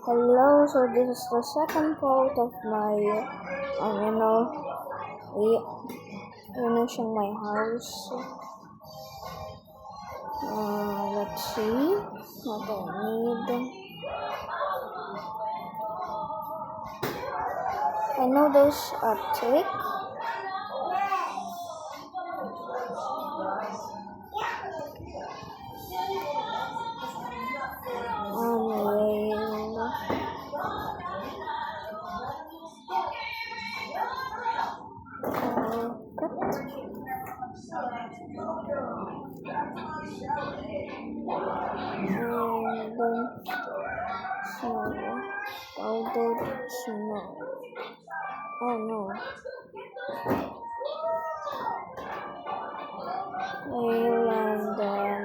Hello, so this is the second part of my, renovation my house. Let's see what I need. I know those are thick. Snow, powdered snow. Oh no. Nail and then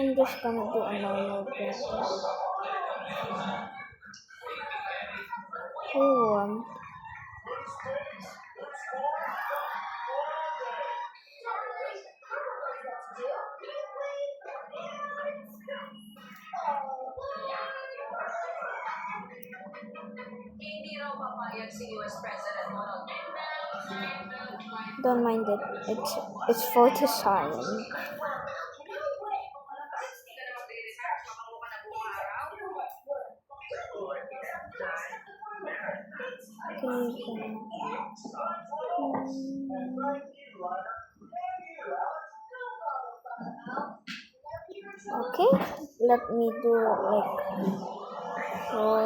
I'm just gonna do a normal practice. Oh, don't mind it. It's for the sign. Okay, let me do like for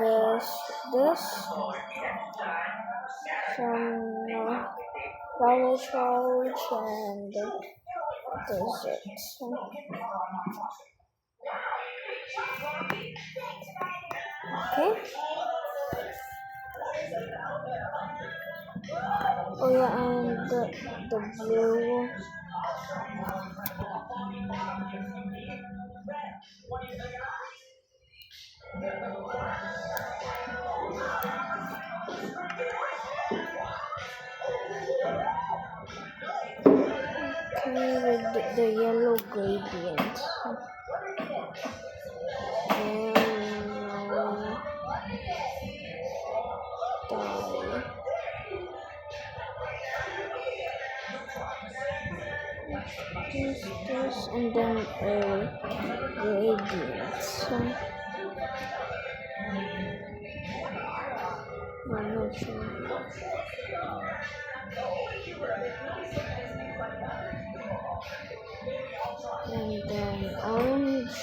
this some flower shawls and deserts. Okay. Oh yeah, and the blue. Okay, with the yellow gradient. This and then a gradient. I'm not sure. And then orange.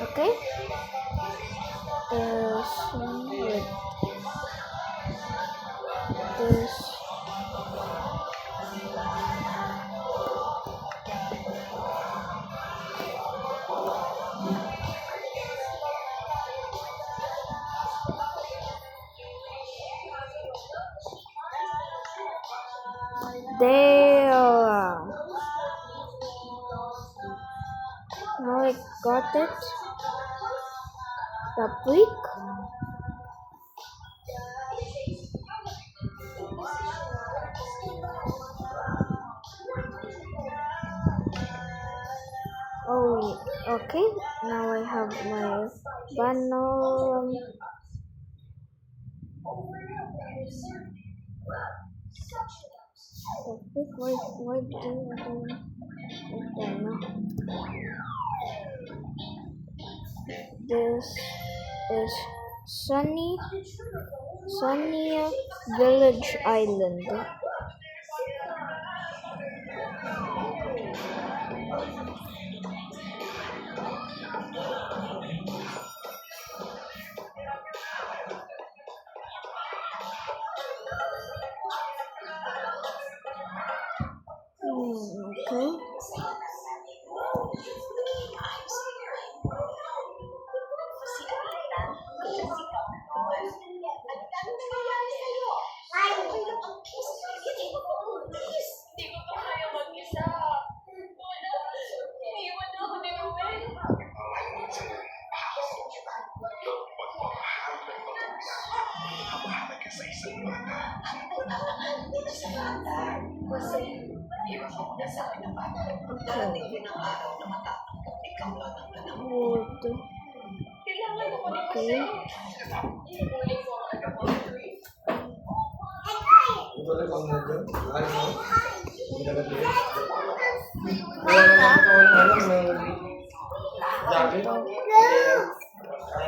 Okay. This. There. Now I got it. The brick. Oh, okay. Now I have my banner. topic. Why do you know? This is Sunny Village Island. Okay. Okay.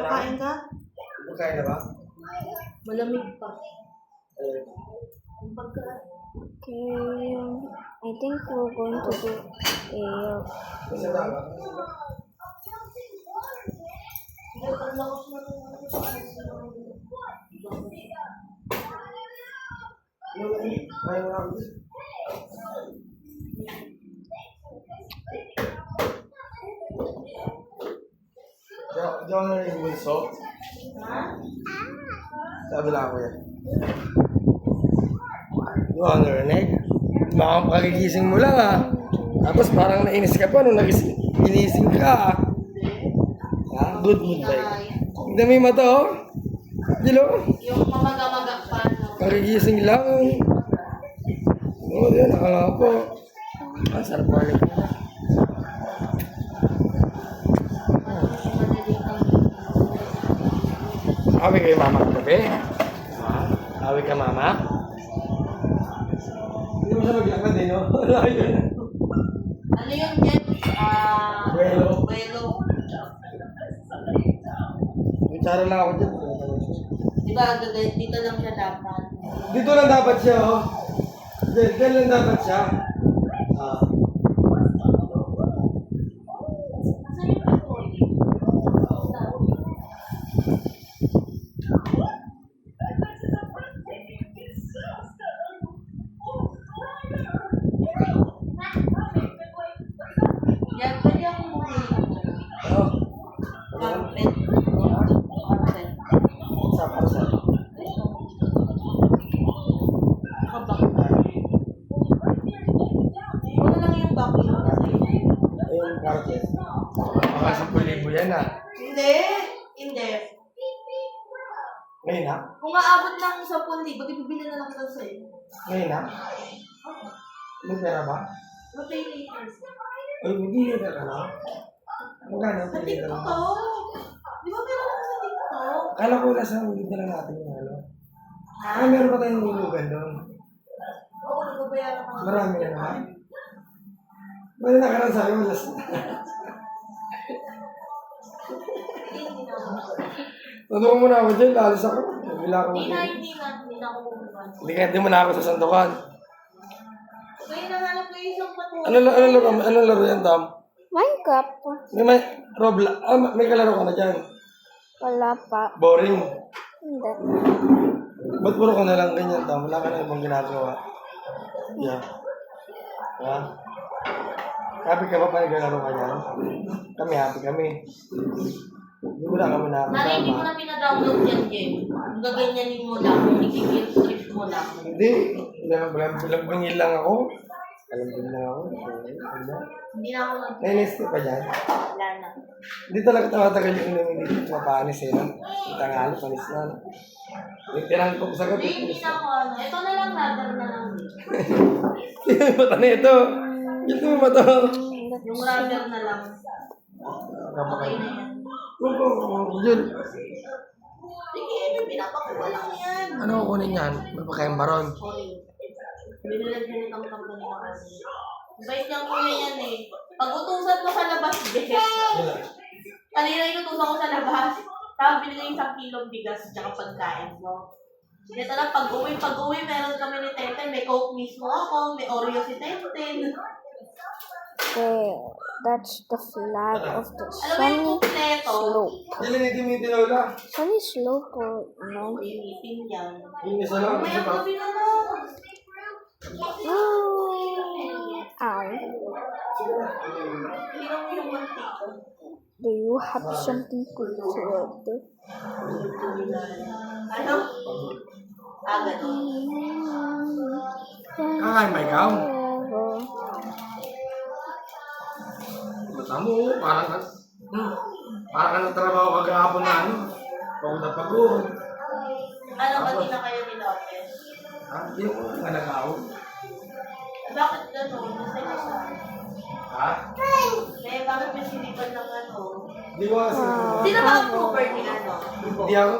Kain ka? Kain na ba? Malamig pa. Okay. I think we're going to do Isa na ba? Kain mo lang. Diyan na rin yung bunso. Sabi lang ako yan. Di ba, narinig? Baka pagkagising mo lang Tapos parang nainis ka pa nung ginising ka Good mood ba yun? Hindi may mata Dilo? Yung mamaga-maga pa. Kagigising lang. Oo, yun, nakangapo. Sarap balik. Awi kayo mama kagabi? Awi ka mama? Hindi mo siya maglakad no? Wala yun. Ano yun yan? Buelo. Buelo. Bicara lang ako dyan. Diba, dito lang siya dapat. Dito lang dapat siya, Dito lang dapat siya. Yan, pwede akong bumili. Carpet. Carpet. Sa. Kabak. Wala lang yung bakit. Ayun, carpet. Mga 10,000 yan Hindi. Hindi. Ngayon Kung aabot ng 10,000, ibibili na lang ito sa'yo. Ngayon May pera ba? Pay later. Ay, hindi ka na. Magkano? Sa TikTok. Di ba meron ako sa TikTok? Kala ko nasa ulit na lang natin yung meron pa tayong lulugan doon. Oo, nagbabayaran ako. Marami na naman. Bali na ka lang sa'yo, last na. Hindi na ako. Tutulong mo na ako dyan, lalas ako. Bila ako. Hindi na ako bumaba. Hindi mo na ako sa sandukan. Kaya nahanap ko yung isang patuloy. Anong laro yan, Tom? Minecraft. May Roblox. May kalaro ka na dyan. Wala pa. Boring. Hindi. Ba't puro ka na lang ganyan, Tom? Wala ka na ibang ginagawa. Yeah. Ha? Happy ka ba pa naglalaro ka yan? Kami happy kami. Hindi mo na kami Nari, hindi mo nakakasama. na pinadownload yan, game. Ang gaganyanin mo lang, i-guilt trip mo lang. Hindi. Bilambingin lang ako. Bilambingin lang ako. Hindi na ako Nainis ka pa dyan? wala na. Hindi talaga tumatagal yung inumin dito. Mapanis no? Tanghali, panis na. Yung tirangkok sa gabi. Hindi na ako ano. Ito na lang, rubber na lang. Yung mata na ito. Ito yung mata. Yung rubber na lang. Okay na yan. Jun, Sige, pinapakuha lang yan. ano kukunin yan? May pagkain baron. Sorry. Binilagyan ni Tam-Tam ko nila kasi. Bait niyang kuya yan eh. Pag utusan mo sa labas, kanina inutusan ko sa labas. Tapos binigay 1 kilong bigas tsaka pagkain mo. Dito lang, pag-uwi, meron kami ni Tete. May Coke mismo ako, may Oreo si Tete. There. That's the flag of the Alam mo yung sunny kumpleto? slope. Dilinitin mo yung tinola. Sunny slope or no? Initin yan. Yung isa lang. May Isa ang pa. gabi na lang. Ow. Tingnan mo yung mantika. Do you have something good to order? Ano? Ganun. Kakain ba ikaw? Tama mo, parang ka nagtrabaho kagahapon na ano. Pagod na pagod. Ano ba di na kayo nilote? Ha? Yung nga nag-aw. Bakit gano'n? Nasa isa. Ha? Eh, bakit may sinipan ng ano? Hindi ko kasi. Sino ba ang approver ni ano? Hindi ako.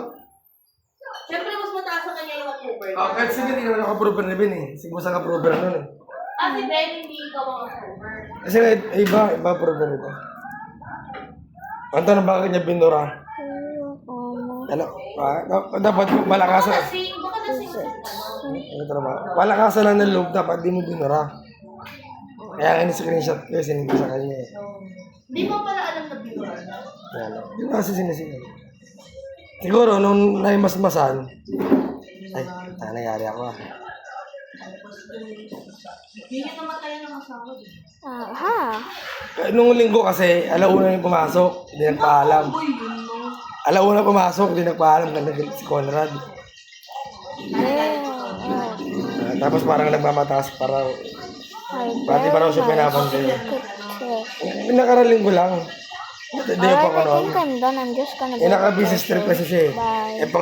Siyempre, mas mataas sa kanya yung approver. Kahit sino hindi naman ako approver na Ben eh. Siguro sa approver nun eh. Si Ben, hindi ikaw ang approver. Kasi iba approver nito. Ang tanong bakit niya binura? Ano? Dapat malakasan. Baka lasing ka ano? Ano trabaho? Malakasan lang ng loob, dapat di mo binura. Kaya nga ni-screenshot ko, sinigil sa kanya eh. Hindi mo pala alam na binura niya. Yan. Yun kasi sinisigil. Siguro, nung naimasmasan, ay, nangyari ako ah. Hindi niya namatayan ng asawa. Aha. Nung linggo kasi, alauna yung pumasok, hindi nagpaalam. Uy, yun no. Alauna pumasok, hindi nagpaalam, nandang si Conrad. Tapos parang nagmamataas para, pati parang siya pinapansin. Nakaraling ko lang. Hindi pa ko Alright, I noon. think I'm done. I'm just gonna go. Naka-business trip kasi siya eh. Bye. Eh, pag